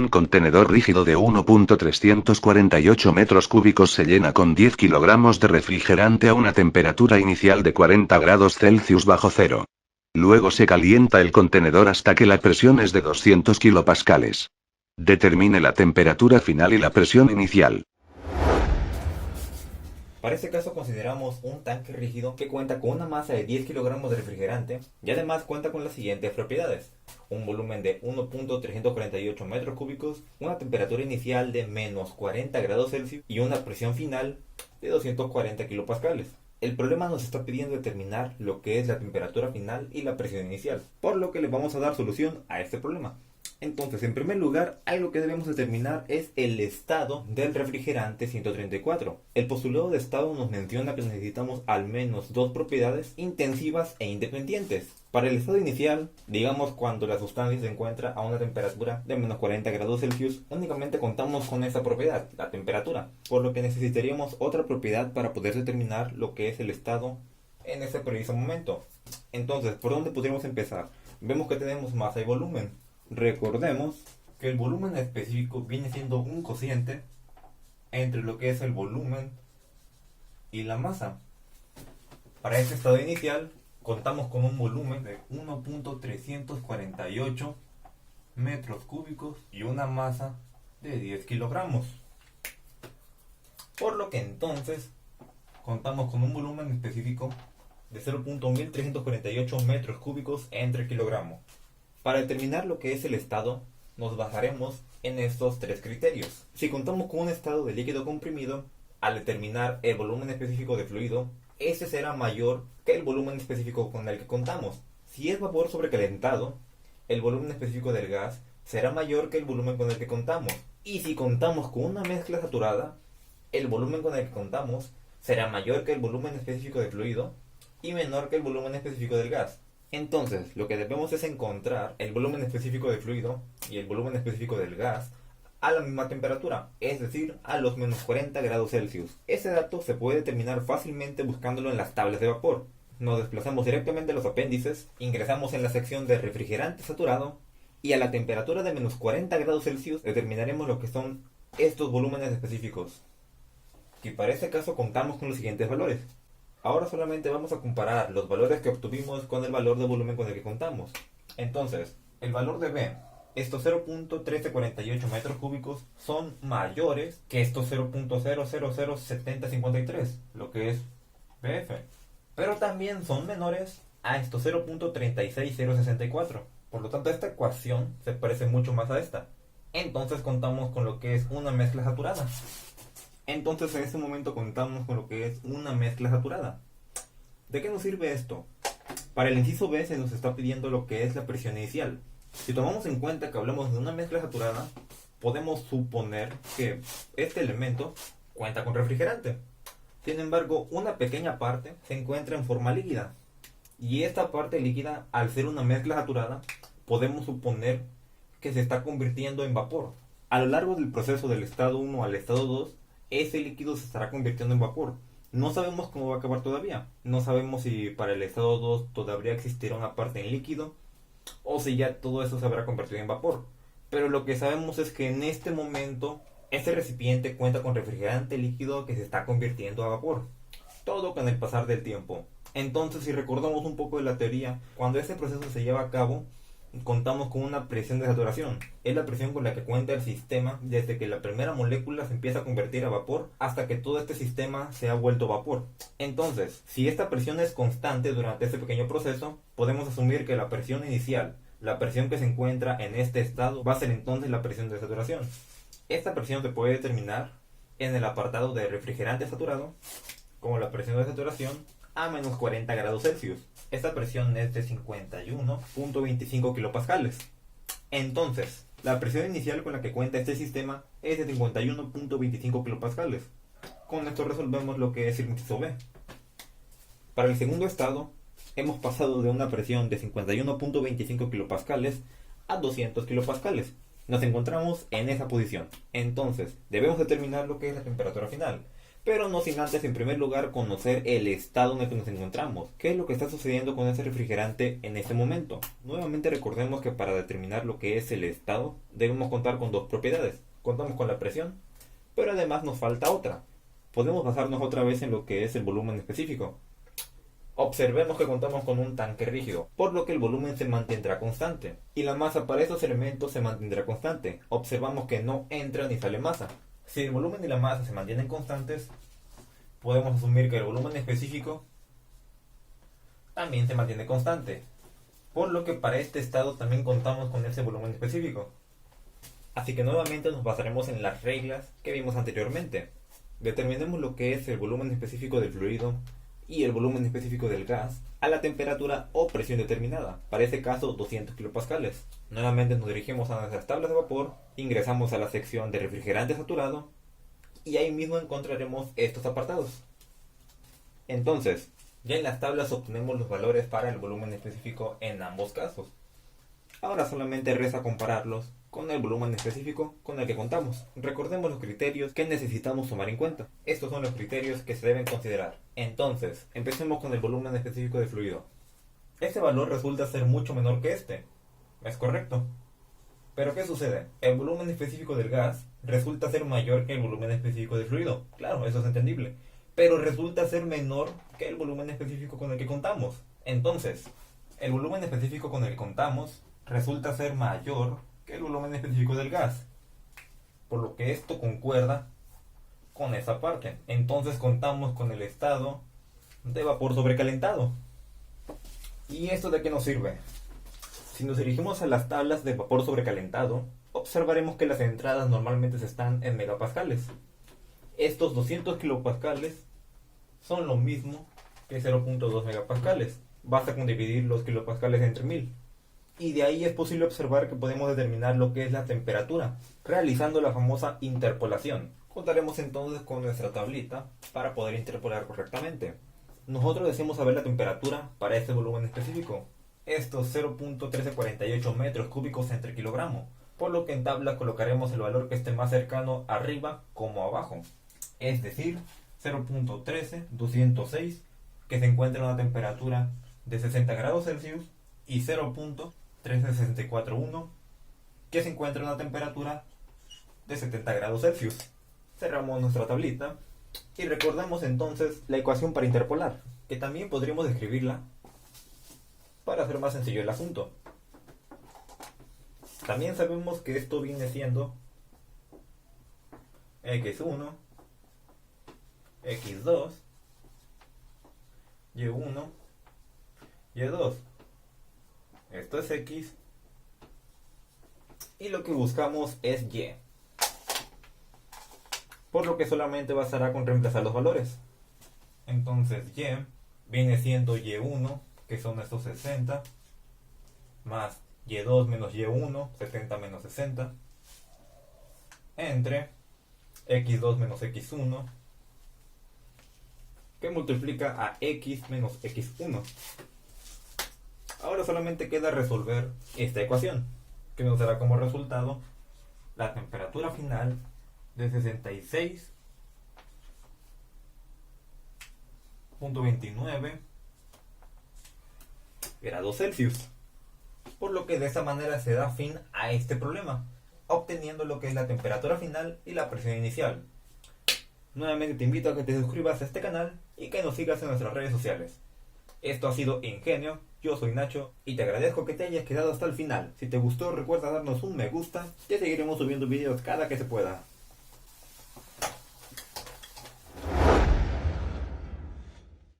Un contenedor rígido de 1.348 metros cúbicos se llena con 10 kilogramos de refrigerante a una temperatura inicial de 40 grados Celsius bajo cero. Luego se calienta el contenedor hasta que la presión es de 200 kilopascales. Determine la temperatura final y la presión inicial. Para este caso consideramos un tanque rígido que cuenta con una masa de 10 kilogramos de refrigerante y además cuenta con las siguientes propiedades: un volumen de 1.348 metros cúbicos, una temperatura inicial de menos 40 grados Celsius y una presión final de 240 kilopascales. El problema nos está pidiendo determinar lo que es la temperatura final y la presión inicial, por lo que le vamos a dar solución a este problema. Entonces, en primer lugar, algo que debemos determinar es el estado del refrigerante 134. El postulado de estado nos menciona que necesitamos al menos dos propiedades intensivas e independientes. Para el estado inicial, digamos cuando la sustancia se encuentra a una temperatura de menos 40 grados Celsius, únicamente contamos con esa propiedad, la temperatura, por lo que necesitaríamos otra propiedad para poder determinar lo que es el estado en ese preciso momento. Entonces, ¿por dónde podríamos empezar? Vemos que tenemos masa y volumen. Recordemos que el volumen específico viene siendo un cociente entre lo que es el volumen y la masa. Para este estado inicial contamos con un volumen de 1.348 metros cúbicos y una masa de 10 kilogramos. Por lo que entonces contamos con un volumen específico de 0.1348 metros cúbicos entre kilogramos. Para determinar lo que es el estado, nos basaremos en estos tres criterios. Si contamos con un estado de líquido comprimido, al determinar el volumen específico de fluido, este será mayor que el volumen específico con el que contamos. Si es vapor sobrecalentado, el volumen específico del gas será mayor que el volumen con el que contamos. Y si contamos con una mezcla saturada, el volumen con el que contamos será mayor que el volumen específico de fluido y menor que el volumen específico del gas. Entonces, lo que debemos es encontrar el volumen específico de fluido y el volumen específico del gas a la misma temperatura, es decir, a los menos 40 grados Celsius. Ese dato se puede determinar fácilmente buscándolo en las tablas de vapor. Nos desplazamos directamente a los apéndices, ingresamos en la sección de refrigerante saturado y a la temperatura de menos 40 grados Celsius determinaremos lo que son estos volúmenes específicos. Y para este caso contamos con los siguientes valores. Ahora solamente vamos a comparar los valores que obtuvimos con el valor de volumen con el que contamos. Entonces, el valor de B, estos 0.1348 metros cúbicos, son mayores que estos 0.0007053, lo que es BF. Pero también son menores a estos 0.36064. Por lo tanto, esta ecuación se parece mucho más a esta. Entonces contamos con lo que es una mezcla saturada. Entonces en este momento contamos con lo que es una mezcla saturada. ¿De qué nos sirve esto? Para el inciso B se nos está pidiendo lo que es la presión inicial. Si tomamos en cuenta que hablamos de una mezcla saturada, podemos suponer que este elemento cuenta con refrigerante. Sin embargo, una pequeña parte se encuentra en forma líquida. Y esta parte líquida, al ser una mezcla saturada, podemos suponer que se está convirtiendo en vapor. A lo largo del proceso del estado 1 al estado 2, ese líquido se estará convirtiendo en vapor. No sabemos cómo va a acabar todavía. No sabemos si para el estado 2 todavía existirá una parte en líquido o si ya todo eso se habrá convertido en vapor. Pero lo que sabemos es que en este momento este recipiente cuenta con refrigerante líquido que se está convirtiendo a vapor. Todo con el pasar del tiempo. Entonces, si recordamos un poco de la teoría, cuando este proceso se lleva a cabo, contamos con una presión de saturación. Es la presión con la que cuenta el sistema desde que la primera molécula se empieza a convertir a vapor hasta que todo este sistema se ha vuelto vapor. Entonces, si esta presión es constante durante este pequeño proceso, podemos asumir que la presión inicial, la presión que se encuentra en este estado, va a ser entonces la presión de saturación. Esta presión se puede determinar en el apartado de refrigerante saturado como la presión de saturación a menos 40 grados Celsius. Esta presión es de 51.25 kilopascales. Entonces, la presión inicial con la que cuenta este sistema es de 51.25 kilopascales. Con esto resolvemos lo que es el inciso B. Para el segundo estado, hemos pasado de una presión de 51.25 kilopascales a 200 kilopascales. Nos encontramos en esa posición. Entonces, debemos determinar lo que es la temperatura final. Pero no sin antes, en primer lugar, conocer el estado en el que nos encontramos. ¿Qué es lo que está sucediendo con ese refrigerante en este momento? Nuevamente recordemos que para determinar lo que es el estado, debemos contar con dos propiedades. Contamos con la presión, pero además nos falta otra. Podemos basarnos otra vez en lo que es el volumen específico. Observemos que contamos con un tanque rígido, por lo que el volumen se mantendrá constante, y la masa para estos elementos se mantendrá constante. Observamos que no entra ni sale masa. Si el volumen y la masa se mantienen constantes, podemos asumir que el volumen específico también se mantiene constante, por lo que para este estado también contamos con ese volumen específico. Así que nuevamente nos basaremos en las reglas que vimos anteriormente. Determinemos lo que es el volumen específico del fluido y el volumen específico del gas a la temperatura o presión determinada, para ese caso 200 kilopascales. Nuevamente nos dirigimos a nuestras tablas de vapor, ingresamos a la sección de refrigerante saturado y ahí mismo encontraremos estos apartados. Entonces, ya en las tablas obtenemos los valores para el volumen específico en ambos casos. Ahora solamente resta compararlos con el volumen específico con el que contamos. Recordemos los criterios que necesitamos tomar en cuenta. Estos son los criterios que se deben considerar. Entonces, empecemos con el volumen específico del fluido. Este valor resulta ser mucho menor que este. Es correcto. Pero ¿qué sucede? El volumen específico del gas resulta ser mayor que el volumen específico del fluido. Claro, eso es entendible. Pero resulta ser menor que el volumen específico con el que contamos. Entonces, el volumen específico con el que contamos resulta ser mayor que el volumen específico del gas, por lo que esto concuerda con esa parte. Entonces contamos con el estado de vapor sobrecalentado. ¿Y esto de qué nos sirve? Si nos dirigimos a las tablas de vapor sobrecalentado, observaremos que las entradas normalmente están en megapascales. Estos 200 kilopascales son lo mismo que 0.2 megapascales. Basta con dividir los kilopascales entre 1000. Y de ahí es posible observar que podemos determinar lo que es la temperatura, realizando la famosa interpolación. Contaremos entonces con nuestra tablita para poder interpolar correctamente. Nosotros deseamos saber la temperatura para este volumen específico. Estos 0.1348 metros cúbicos entre kilogramo, por lo que en tabla colocaremos el valor que esté más cercano arriba como abajo. Es decir, 0.13206, que se encuentra en una temperatura de 60 grados Celsius, y 0.13641, que se encuentra en una temperatura de 70 grados Celsius. Cerramos nuestra tablita y recordamos entonces la ecuación para interpolar, que también podríamos escribirla para hacer más sencillo el asunto. También sabemos que esto viene siendo x1, x2, y1, y2. Esto es x y lo que buscamos es y, por lo que solamente bastará con reemplazar los valores. Entonces y viene siendo y1, que son estos 60, más y2 menos y1, 70 menos 60, entre x2 menos x1, que multiplica a x menos x1. Ahora solamente queda resolver esta ecuación, que nos dará como resultado la temperatura final de 66.29 grados Celsius. Por lo que de esta manera se da fin a este problema, obteniendo lo que es la temperatura final y la presión inicial. Nuevamente te invito a que te suscribas a este canal y que nos sigas en nuestras redes sociales. Esto ha sido Ingenio, yo soy Nacho y te agradezco que te hayas quedado hasta el final. Si te gustó recuerda darnos un me gusta, que seguiremos subiendo videos cada que se pueda.